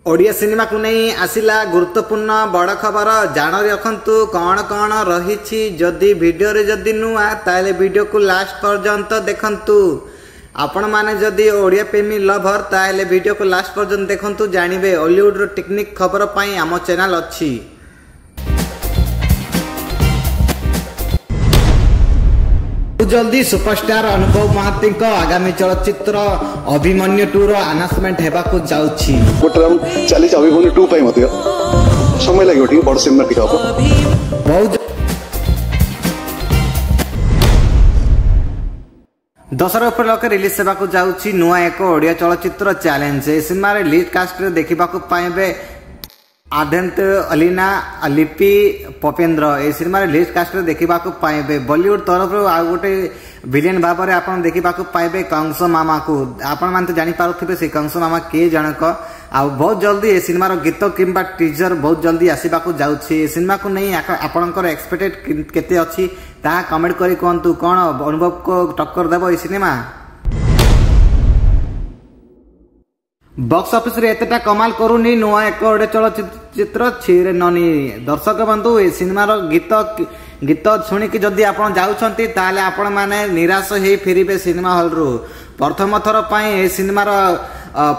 Odia cinema को नहीं आसिला गुरुत्वपूर्ण बड़ खबर जान रखु कौन कौन रही जदि वीडियो रे जदि नुआ ताले वीडियो को लास्ट पर्यंत देखंतु। आपण माने जदि ओडिया प्रेमी लवर ताले वीडियो को लास्ट पर्यंत देखंतु जानिबे हॉलीवुड रो टेक्निक खबर पाई आम चैनल अच्छी। जल्दी सुपरस्टार अनुभव महांती आगामी चलचित्र अभिमन्यु 2 अनाउंसमेंट हेबाकु जाउछि। गोटे राउंड चली अभिमन्यु 2 पाई मते समय लागो ठीक बड़ सिनेमैटिक हो बहुत 10 उपलक्षे रिलीज हेबाकु जाउछि नुआ एक ओडिया चलचित्र चैलेंज। ए सिनेमा रे लीड कास्ट रे देखिबाकु पाइबे आद्यंत अलीना लिपि पपेन्द्र। ए सिनेमा रे लीड कास्ट रे देखिबाकु पाइबे बॉलीवुड तरफ आ गोटे विलेन भाव में आप देखिबाकु पाइबे कंस मामा को। आपण मान तो जानि पारुथिबे से कंस मामा के जनक आ बहुत जल्दी ए सिनेमा रो गीत किंबा टीजर बहुत जल्दी आसीबाकु जाउछि। ए सिनेमा को नहीं आपनकर एक्सपेक्टेड केते अछि ता कमेंट करी कोंतु कोन अनुभव को टक्कर देबो ए सिनेमा। बॉक्स ऑफिस रे एतटा कमाल करूनी नुआ एक ओडे चलचित्र छिरे ननी। दर्शक बंधु ए सिनेमा रो गीत सुनी कि जदि आपण जाउछंती ताले आपण माने निराश हे फेरिबे सिनेमा हॉल रो। प्रथम थर पई ए सिनेमा रो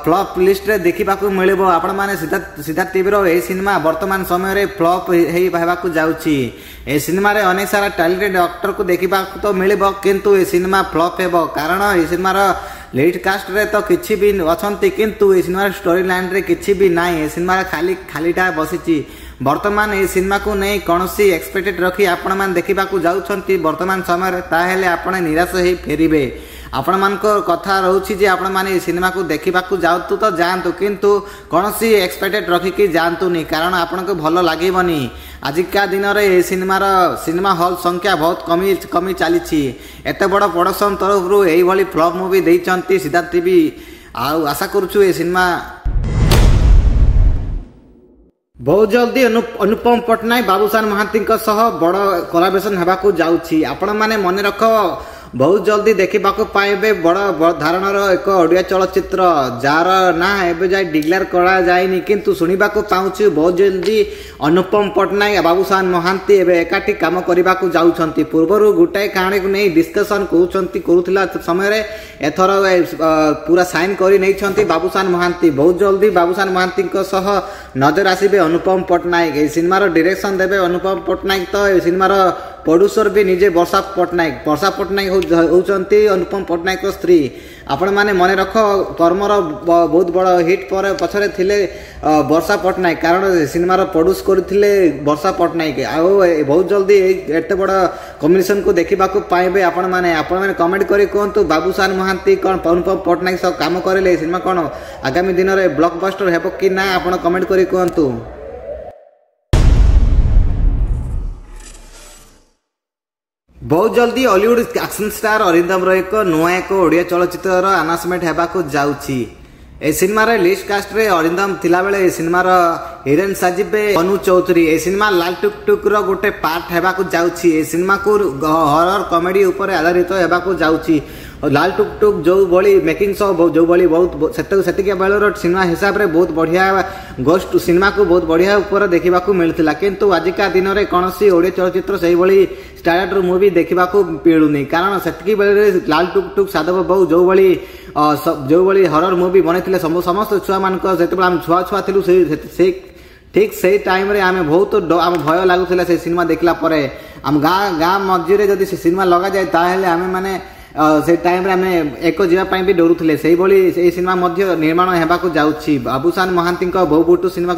फ्लॉप लिस्ट रे देखिबाकू मिलिबो। आपण माने सीधा टीवी रो ए सिनेमा वर्तमान समय रे फ्लॉप हेई भाबाकू जाउची। ए सिनेमा रे अनेक सारा टैलेंटेड एक्टर को देखिबाकू तो मिलिबो किंतु ए सिनेमा फ्लॉप हेबो कारण ए सिनेमा रो लीड कास्ट रे तो किछि भी अछंती किंतु ए सिनेमा स्टोरी लाइन रे किछि भी नाही। ए सिनेमा खालीटा बसिची। वर्तमान ए सिनेमा को नहीं कौनसी एक्सपेक्टेड रखी आपण मान देखिबाकू जाउछंती वर्तमान समय रे ताहेले आपण निराश हे फेरिबे। आपण मान को कथा रहउछि जे आपण माने ए सिनेमा को देखिबाकू जाउतु तो जानतु किंतु कौनसी एक्सपेक्टेड रखी कि जानतु नहीं कारण आपण को भलो लागेबनी। आजिका दिन रे ए सिनेमा हॉल संख्या बहुत कमी चली। एते बड़ प्रोडक्शन तरफ रु एई भली फ्लॉप मूवी देइचंती सीधा टीवी। आशा करूछु ए सिनेमा बहुत जल्दी अनुपम पटनायक बाबूसान महांती सह बड़ कोलाबोरेशन हेबाकू जाउछि। आपण माने मन रख बहुत जल्दी देखिबाकू पाइबे बड़ धारणर एक ओडिया चलचित्र जार ना एबे जाय डिक्लेयर करा जायनी किंतु सुनिबाकू पाउछि बहुत जल्दी अनुपम पटनायक बाबूसान महांती एबे एकाठी काम करिबाकू जाउछंती। पूर्वरु गुटाए कहानी को नहीं डिस्कशन करूथिला समय रे एथर पूरा साइन करी नै छंती बाबूसान महांती। बहुत जल्दी बाबूसान महांती सह नजर आसीबे अनुपम पटनायक। ए सिनेमा रो डायरेक्शन देबे अनुपम पटनायक। तो ए सिनेमा रो प्रोड्यूसर भी निजे वर्षा पटनायक होउचंती अनुपम पटनायक को स्त्री। आपण माने मन रख कर्मर बहुत बड़ हिट पर पछरे थिले वर्षा पटनायक कारण सिनेमा रो प्रोड्यूस करथिले वर्षा पटनायक। आ बहुत जल्दी एते बड़ कॉम्बिनेशन को देखिबाकू पाइबे। आपण माने कमेंट करी कोंतु बाबूसान महांती कोन अनुपम पटनायक सब काम करले सिनेमा कोन आगामी दिन रे ब्लॉकबस्टर हेबो कि ना आपण कमेंट करी कोंतु। बहुत जल्दी हॉलीवुड एक्शन स्टार अरिंदम रो एक नुआ एक ओडिया चलचित्र अनाउंसमेंट हेबाकू जाउछि। ए सिनेमा रे लिस्ट कास्ट रे अरिंदम थिला बेले ए सिनेमा रो हिरोइन साजिबे अनु चौधरी। ए सिनेमा लाल टुक टुक रो गोटे पार्ट हेबाकू जाउछि। ए सिनेमा को हॉरर कॉमेडी ऊपर आधारित हेबाकू जाउछि। लाल टुक टुक जो बड़ी मेकिंग शो जो बड़ी बहुत सेतिके बेलर सिनेमा हिसाब रे बहुत बढ़िया गोस्ट सिनेमा को बहुत बढ़िया ऊपर देखिबाकू मिलथिला किंतु आजिका दिन रे कोनसी ओडिया चलचित्र सेही बड़ी स्टारर मूवी देखिबाकू मिलुनी कारण सेतिके बेलरे लाल टुक टुक साधव बहु जो बड़ी हॉरर मूवी बनेथिले समस्त छुआ मान को जेते हम छुआ थिलु से ठीक से टाइम रे आमे बहुत आम भय लागुथिला से सिनेमा देखला परे। आम गाँ मझे जदि से सिनेमा लगा जाए ताहेले आमे माने से टाइम रे आमे एको जीवा पई भी डरुथिले। सेही बड़ी ए सिनेमा मध्य निर्माण हेबाकू जाउछि। बाबूसान महांती बहु बुटू सिनेमा